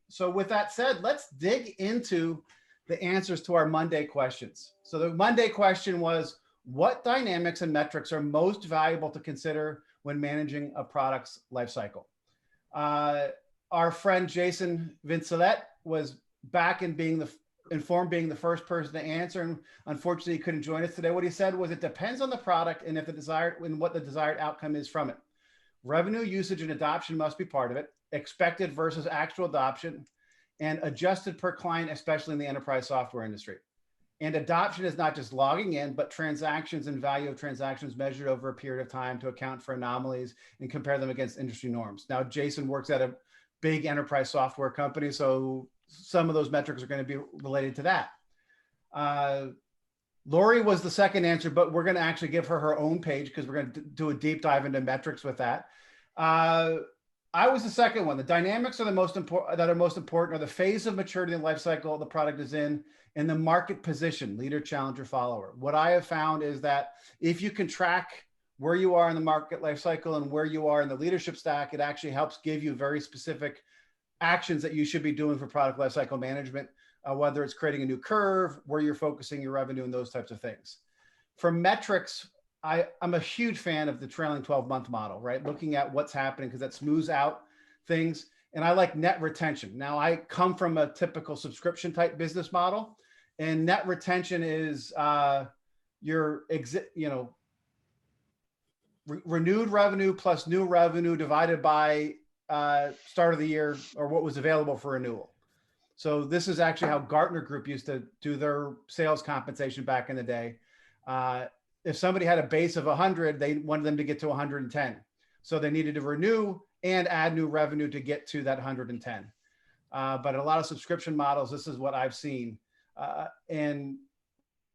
So with that said, let's dig into the answers to our Monday questions. So the Monday question was, what dynamics and metrics are most valuable to consider when managing a product's life cycle? Uh, our friend Jason Vincelet was back in being the informed being the first person to answer, and unfortunately he couldn't join us today. What he said was it depends on the product and if the desired and what the desired outcome is from it. Revenue, usage, and adoption must be part of it. Expected versus actual adoption, and adjusted per client, especially in the enterprise software industry. And adoption is not just logging in, but transactions and value of transactions measured over a period of time to account for anomalies and compare them against industry norms. Now, Jason works at a big enterprise software company, so some of those metrics are going to be related to that. Lori was the second answer, but we're going to actually give her her own page because we're going to do a deep dive into metrics with that. I was the second one. The dynamics are the most important that are most important are the phase of maturity and life cycle the product is in and the market position, leader, challenger, follower. What I have found is that if you can track where you are in the market life cycle and where you are in the leadership stack, it actually helps give you very specific actions that you should be doing for product lifecycle management, whether it's creating a new curve, where you're focusing your revenue and those types of things. For metrics, I'm a huge fan of the trailing 12-month model, right? Looking at what's happening because that smooths out things. And I like net retention. Now, I come from a typical subscription type business model, and net retention is renewed revenue plus new revenue divided by start of the year or what was available for renewal. So this is actually how Gartner Group used to do their sales compensation back in the day. If somebody had a base of 100, they wanted them to get to 110. So they needed to renew and add new revenue to get to that 110. But a lot of subscription models, this is what I've seen. And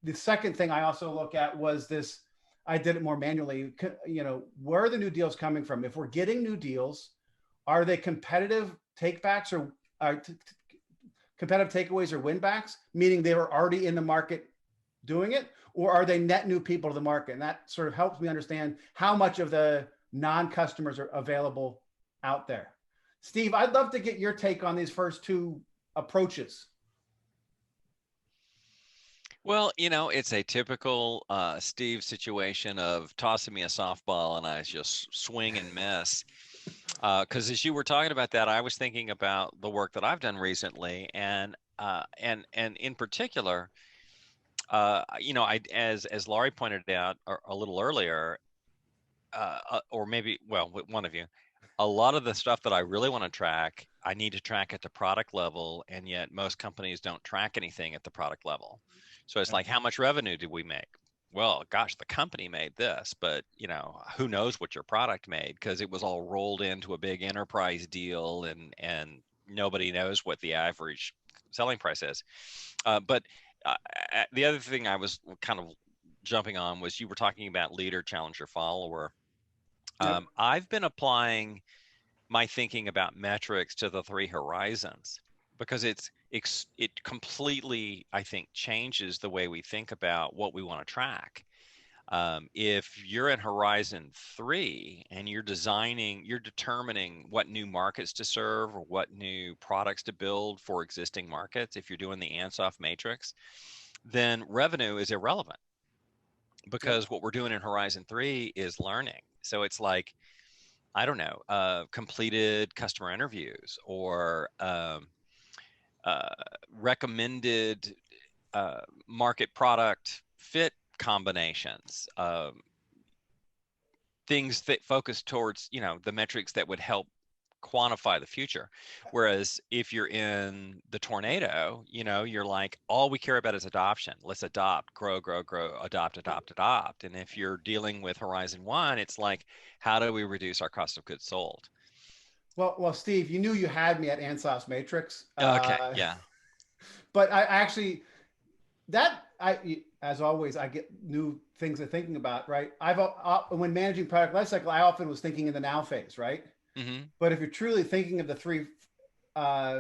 the second thing I also look at was this, I did it more manually, where are the new deals coming from? If we're getting new deals, are they competitive takebacks or competitive takeaways or win backs, meaning they were already in the market doing it, or are they net new people to the market? And that sort of helps me understand how much of the non-customers are available out there. Steve, I'd love to get your take on these first two approaches. Well, it's a typical Steve situation of tossing me a softball and I just swing and miss. Because as you were talking about that, I was thinking about the work that I've done recently, and in particular, as Laurie pointed out a little earlier, or maybe, well, one of you, a lot of the stuff that I really want to track, I need to track at the product level, and yet most companies don't track anything at the product level. So it's like, how much revenue did we make? Well, gosh, the company made this, but who knows what your product made because it was all rolled into a big enterprise deal, and nobody knows what the average selling price is. But the other thing I was kind of jumping on was you were talking about leader, challenger, follower. Yep. I've been applying my thinking about metrics to the three horizons because it completely, I think, changes the way we think about what we want to track. If you're in Horizon 3 and you're determining what new markets to serve or what new products to build for existing markets, if you're doing the Ansoff matrix, then revenue is irrelevant because what we're doing in Horizon 3 is learning. So it's like, I don't know, completed customer interviews or recommended market product fit combinations, things that focus towards, the metrics that would help quantify the future. Whereas if you're in the tornado, you're like, all we care about is adoption. Let's adopt, grow, adopt. And if you're dealing with Horizon 1, it's like, how do we reduce our cost of goods sold? Well, Steve, you knew you had me at Ansoff's Matrix. Okay, yeah. But I actually, as always, I get new things I'm thinking about, right? When managing product lifecycle, I often was thinking in the now phase, right? Mm-hmm. But if you're truly thinking of the three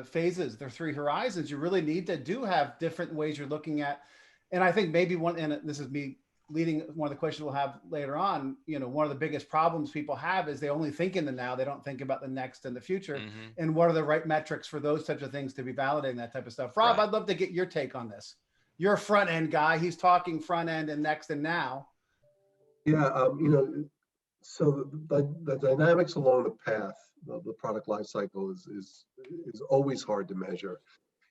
phases, the three horizons, you really need to have different ways you're looking at. And I think maybe and this is me leading one of the questions we'll have later on, one of the biggest problems people have is they only think in the now. They don't think about the next and the future. Mm-hmm. And what are the right metrics for those types of things to be validating that type of stuff? Rob, Right. I'd love to get your take on this. You're a front end guy. He's talking front end and next and now. Yeah, so the dynamics along the path, the product life cycle is always hard to measure.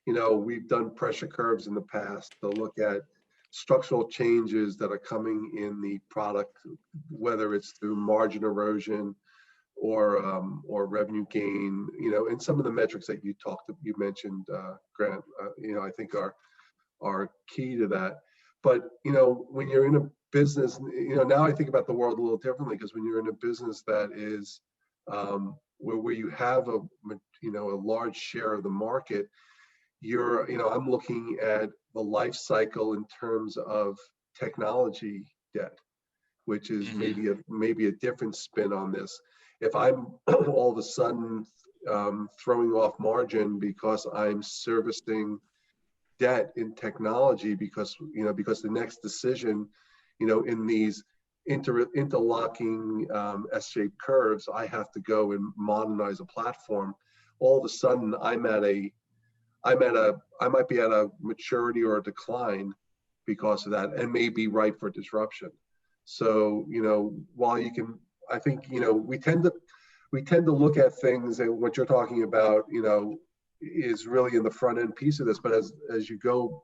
We've done pressure curves in the past to look at structural changes that are coming in the product, whether it's through margin erosion or revenue gain. And some of the metrics that you mentioned, Grant, I think are key to that. But when you're in a business, now I think about the world a little differently, because when you're in a business that is where you have a large share of the market, I'm looking at the life cycle in terms of technology debt, which is Mm-hmm. maybe a different spin on this. If I'm all of a sudden throwing off margin because I'm servicing debt in technology, because the next decision, in these interlocking S-shaped curves, I have to go and modernize a platform. All of a sudden, I might be at a maturity or a decline because of that, and may be ripe for disruption. So, while I think, we tend to look at things, and what you're talking about, is really in the front end piece of this. But as you go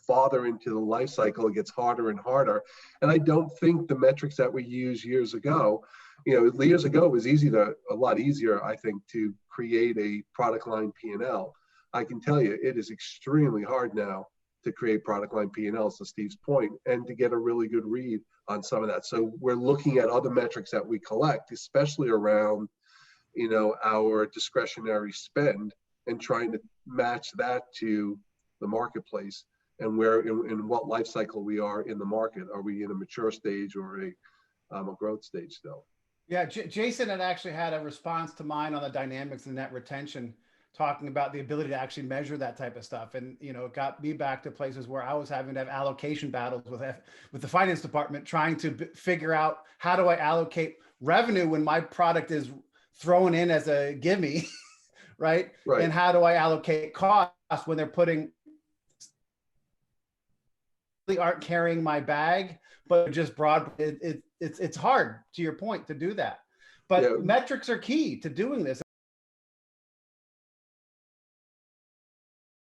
farther into the life cycle, it gets harder and harder. And I don't think the metrics that we used years ago, years ago, it was a lot easier, I think, to create a product line P&L. I can tell you, it is extremely hard now to create product line P&Ls, to Steve's point, and to get a really good read on some of that. So we're looking at other metrics that we collect, especially around, our discretionary spend, and trying to match that to the marketplace, and where in what life cycle we are in the market. Are we in a mature stage or a growth stage still? Yeah, Jason had actually had a response to mine on the dynamics of net retention, talking about the ability to actually measure that type of stuff. And, it got me back to places where I was having to have allocation battles with the finance department, trying to figure out, how do I allocate revenue when my product is thrown in as a gimme, right? Right. And how do I allocate costs when they're aren't carrying my bag, but just broad. It's hard, to your point, to do that. But metrics are key to doing this.